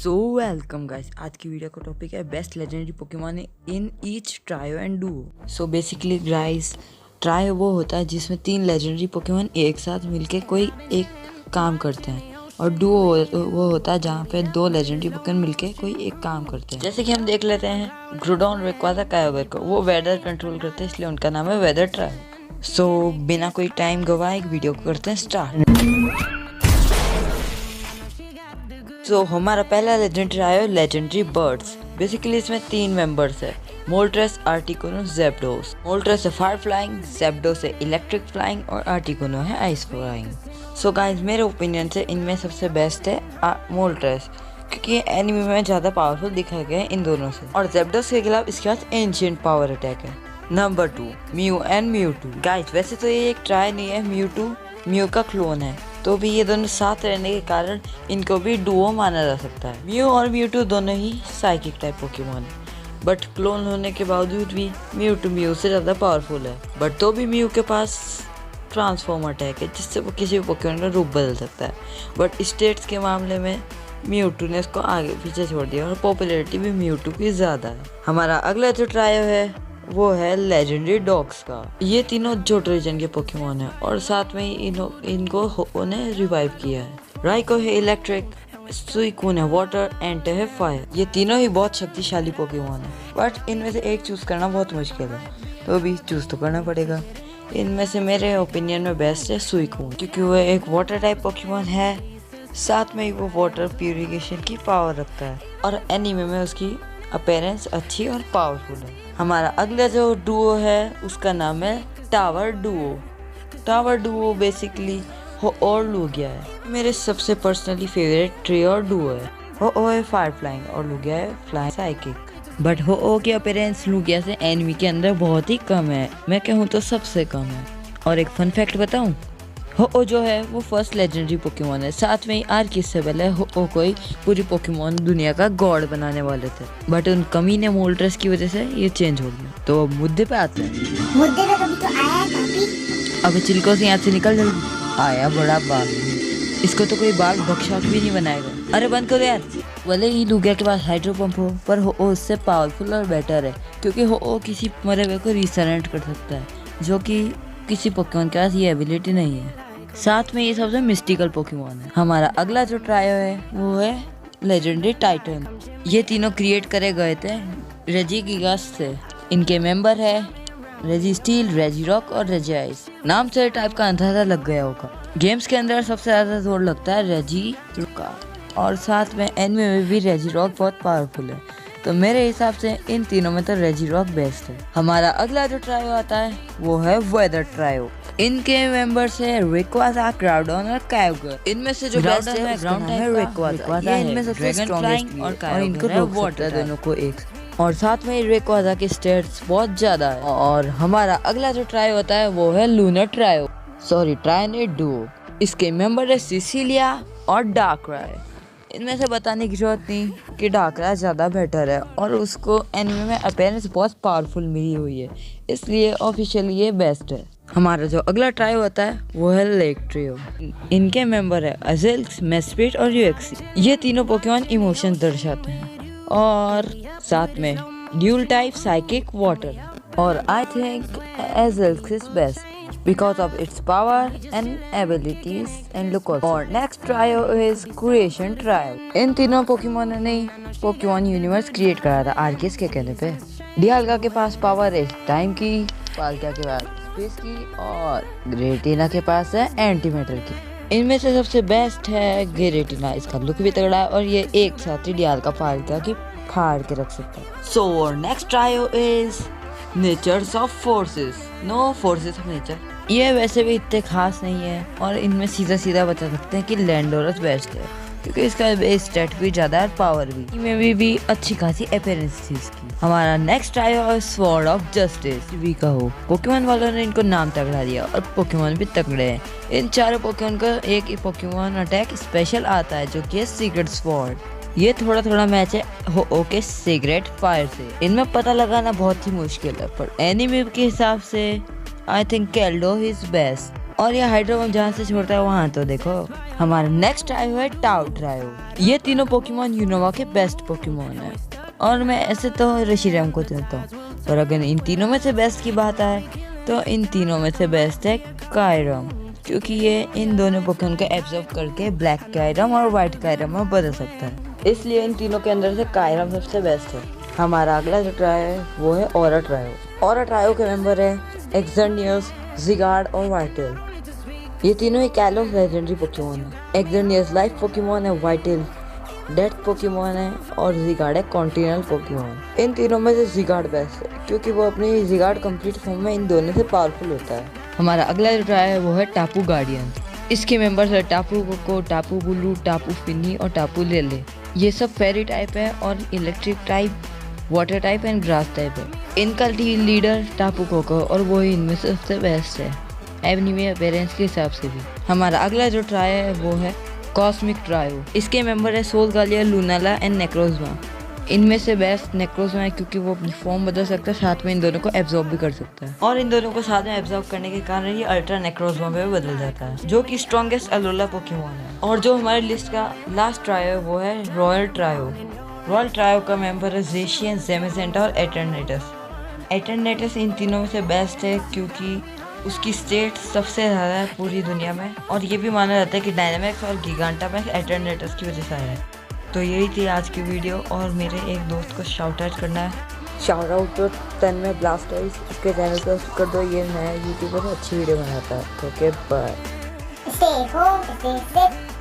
So welcome guys, आज की video का टॉपिक है best legendary Pokemon in each trio and Duo. So basically guys, trio वो होता है जिसमें 3 लेजेंडरी पोकेमॉन एक साथ मिलके कोई एक काम करते हैं, और डुओ वो होता है जहाँ पे 2 लेजेंडरी पोकेमॉन मिलके कोई एक काम करते हैं। जैसे कि हम देख लेते हैं ग्रोडॉन, रेक्वाजा, कायोगर को। वो वेदर कंट्रोल करते हैं, इसलिए उनका नाम है वेदर ट्रायो। सो बिना कोई टाइम गवाए एक वीडियो को करते हैं स्टार्ट। तो हमारा पहला लेजेंडरी आया लेजेंडरी बर्ड्स। बेसिकली इसमें 3 मेंबर्स है, मोल्ट्रेस, आर्टिकुनो, ज़ैप्डोस। मोल्ट्रेस है फायर फ्लाइंग, ज़ैप्डोस है इलेक्ट्रिक फ्लाइंग और आर्टिकुनो है आइस फ्लाइंग। सो गाइस, मेरे ओपिनियन से इनमें सबसे बेस्ट है मोल्ट्रेस, क्योंकि ये एनिमे में ज़्यादा पावरफुल दिखाया गया है इन दोनों से। और ज़ैप्डोस के खिलाफ इसके पास एंशिएंट पावर अटैक है। Number 2 mu and Mewtwo. Guys वैसे तो ये एक ट्राई नहीं है, म्यूटू म्यू का क्लोन है, तो भी ये दोनों साथ रहने के कारण इनको भी डुओ माना जा सकता है। म्यू और म्यूटू दोनों ही साइकिक टाइप पोकेमॉन है, बट क्लोन होने के बावजूद भी म्यूटू म्यू से ज़्यादा पावरफुल है। बट तो भी म्यू के पास ट्रांसफॉर्म अटैक है, जिससे वो किसी भी पोकेमॉन का रूप बदल सकता है। बट स्टेट्स के मामले में म्यूटू ने इसको आगे पीछे छोड़ दिया, और पॉपुलैरिटी भी म्यूटू की ज़्यादा है। हमारा अगला जो ट्रायो है वो है लेजेंडरी डॉग्स का। ये तीनों जोटो रीजन के पोकेमॉन है, और साथ में ही इनको उन्हें रिवाइव किया है। राइको है इलेक्ट्रिक, सुइकून है वाटर, एंट है फायर। ये तीनों ही बहुत शक्तिशाली पोकेमॉन है, बट इनमें से एक चूज करना बहुत मुश्किल है, तो अभी चूज तो करना पड़ेगा। इनमें से मेरे ओपिनियन में बेस्ट है सुइकून, क्योंकि वो एक वाटर टाइप पोकेमॉन है, साथ में ही वो वाटर प्यूरिफिकेशन की पावर रखता है, और एनीमे में उसकी अपीयरेंस अच्छी और पावरफुल है। हमारा अगला जो डुओ है उसका नाम है tower Duo. Tower Duo basically हो और लुगिया है। मेरे सबसे पर्सनली फेवरेट ट्री और डुओ है। हो है फायर फ्लाइंग और लुगिया है फ्लाइंग साइकिक। बट हो की अपीयरेंस लुगिया से एनिमी के अंदर बहुत ही कम है, मैं कहूँ तो सबसे कम है। और एक फन फैक्ट बताऊँ, हो जो है वो फर्स्ट लेजेंडरी पोकेमॉन है। साथ में ही आर्किस से पहले हो कोई पूरी पोकेमॉन दुनिया का गॉड बनाने वाले थे, बट उन कमीने मोल्ट्रेस की वजह से ये चेंज हो गया। तो अब मुद्दे पे आते हैं। मुद्दे पे कभी तो आया काफी। अब चिल्को से यहाँ से निकल जल्दी। आया बड़ा बाल, इसको तो कोई बाल बख्शाक भी नहीं बनाएगा। अरे बंद करो यार। भले ही लुगिया के पास हाइड्रो पंप हो, पर हो उससे पावरफुल और बेटर है, क्योंकि हो किसी मरे हुए को रिसरेंट कर सकता है, जो कि किसी पोकेमॉन के पास ये एबिलिटी नहीं है। साथ में ये सबसे मिस्टिकल पोकेमॉन है। हमारा अगला जो ट्रायो है वो है लेजेंडरी टाइटन। ये तीनों क्रिएट करे गए थे रेजिगिगास से। इनके मेंबर है रेजी स्टील, रेजी रॉक और रेजी आइस। नाम से टाइप का अंदाजा लग गया होगा। गेम्स के अंदर सबसे ज़्यादा जोर लगता है रेजी का, और साथ में एनिमे में भी रेजी रॉक बहुत पावरफुल है, तो मेरे हिसाब से इन तीनों में तो रेजी रॉक बेस्ट है। हमारा अगला जो ट्रायो आता है वो है वेदर ट्रायो। इनके मेंबर्स है रेक्वाजा, ग्राउडॉन और कायोगर। इनमें से जो बेस्ट है ग्राउंड है रेक्वाजा। ये इनमें सबसे स्ट्रॉन्गेस्ट और इनको रोक वाटर दोनों को एक, और साथ में रेक्वाजा के स्टेट्स बहुत ज्यादा है। और हमारा अगला जो ट्रायो होता है वो है लूनर ट्रायो, सॉरी ट्रायनेट डुओ। इसके मेंबर है सिसिलिया और डार्कराय। इनमें से बताने की जरूरत नहीं कि डार्कराय ज़्यादा बेटर है, और उसको एनिमे में अपीयरेंस बहुत पावरफुल मिली हुई है, इसलिए ऑफिशियली ये बेस्ट है। हमारा जो अगला ट्रायो होता है वो है लेक ट्रियो। इनके मेंबर है अजेल्स, मेस्पिट और यूएक्सी। ये तीनों पोकेमॉन इमोशन दर्शाते हैं, और साथ में ड्यूल टाइप, साइकिक, वाटर। और I think ajels is best because of its power and abilities and look also. और next trio is creation trio. इन तीनों पोकेमॉन ने पोकेमॉन यूनिवर्स क्रिएट करा था आर्किस के कहने पे। डियाल्गा के पास पावर है टाइम की, पाल्किया के पास स्पेस की, और ग्रेटिना के पास है एंटीमेटर की। इनमें से सबसे बेस्ट है ग्रेटिना। इसका लुक भी तगड़ा है, और ये एक साथ ही डियाल्गा पाल्किया की फाड़ के रख सकता है। So next trio is natures of forces. No forces of nature. ये वैसे भी इतने खास नहीं है, और इनमें सीधा सीधा बता सकते हैं कि लैंडोरस बेस्ट है, क्योंकि इसका बेस स्टैट भी ज़्यादा है, पावर भी। इनमें भी अच्छी खासी अपीयरेंस थी इसकी। हमारा नेक्स्ट ट्रायो है स्वॉर्ड ऑफ जस्टिस। भी कहो, पोकेमॉन वालों ने इनको नाम तगड़ा दिया, और पोकेमॉन भी तगड़े हैं। इन चारों पोकेमॉन का एक ही पोकेमॉन अटैक स्पेशल आता है, जो कि है सीक्रेट स्वॉर्ड। ये थोड़ा थोड़ा मैच है हो के सीक्रेट फायर से। इनमें पता लगाना बहुत ही मुश्किल है, पर एनिमे के हिसाब से आई थिंक केल्डो इज बेस्ट। और ये हाइड्रो पंप जहाँ से छोड़ता है वहाँ तो देखो। हमारा नेक्स्ट ट्रायो है टाओ ट्रायो। ये तीनों पोकेमोन यूनोवा के बेस्ट पोकेमोन है और मैं ऐसे तो रेशिराम को चुनता हूँ, पर अगर इन तीनों में से बेस्ट की बात आए तो इन तीनों में से बेस्ट है कायरम, क्योंकि ये इन दोनों पोकेमोन को एब्जॉर्ब करके ब्लैक कायरम और वाइट कायरम में बदल सकता है, इसलिए इन तीनों के अंदर से कायरम सबसे बेस्ट है। हमारा अगला जो ट्रायो है वो है ऑरा ट्रायो। ऑरा ट्रायो के मेंबर है एक्सर्नियस, ज़िगार्ड और वाइटल। ये तीनों ही कैलोस लेजेंडरी पोकेमोन है। एक्सर्नियस लाइफ पोकेमोन है, वाइटल डेथ पोकेमोन है और ज़िगार्ड है कॉन्टिनेंटल पोकेमोन। इन तीनों में से ज़िगार्ड बेस्ट है क्योंकि वो अपनी ज़िगार्ड कंप्लीट फॉर्म में इन दोनों से पावरफुल होता है। हमारा अगला जो ट्राई है वो है टापू गार्डियन। इसके मेंबर्स है टापू कोको, टापू बुलू, टापू फिनी और टापू लेले। ये सब फेरी टाइप है और electric type, water type and grass type है। इनका लीडर टापू कोको और वो ही इनमें से सबसे बेस्ट है एवनीवे अपीयरेंस के हिसाब से भी। हमारा अगला जो ट्राई है वो है कॉस्मिक ट्रायो। इसके मेंबर है सोल गालिया, लूनाला एंड नेक्रोजमा। इनमें से बेस्ट नेक्रोजमा है क्योंकि वो अपनी फॉर्म बदल सकता है, साथ में इन दोनों को एब्जॉर्ब भी कर सकता है और इन दोनों को साथ में एब्जॉर्ब करने के कारण ये अल्ट्रा नेक्रोजमा में भी बदल जाता है, जो कि स्ट्रॉन्गेस्ट अलोला पोकेमोन है। और जो हमारी लिस्ट का लास्ट ट्रायो है वो है रॉयल ट्रायो। रॉयल ट्रायो का मेंबर है जेशियन, जेमेसेंटा और एटर्नेटस। एटर्नेटस इन तीनों में से बेस्ट है क्योंकि उसकी स्टेट सबसे ज़्यादा है पूरी दुनिया में और ये भी माना जाता है कि डायनामिक्स और गिगांटामैक्स एटर्नेटस की वजह से आया है। तो यही थी आज की वीडियो और मेरे एक दोस्त को शाउट आउट करना है। Shout out to Tanmay blasters, इसके चैनल को सब्सक्राइब कर दो, ये नया यूट्यूबर अच्छी वीडियो बनाता है। Okay bye. Stay home, stay safe.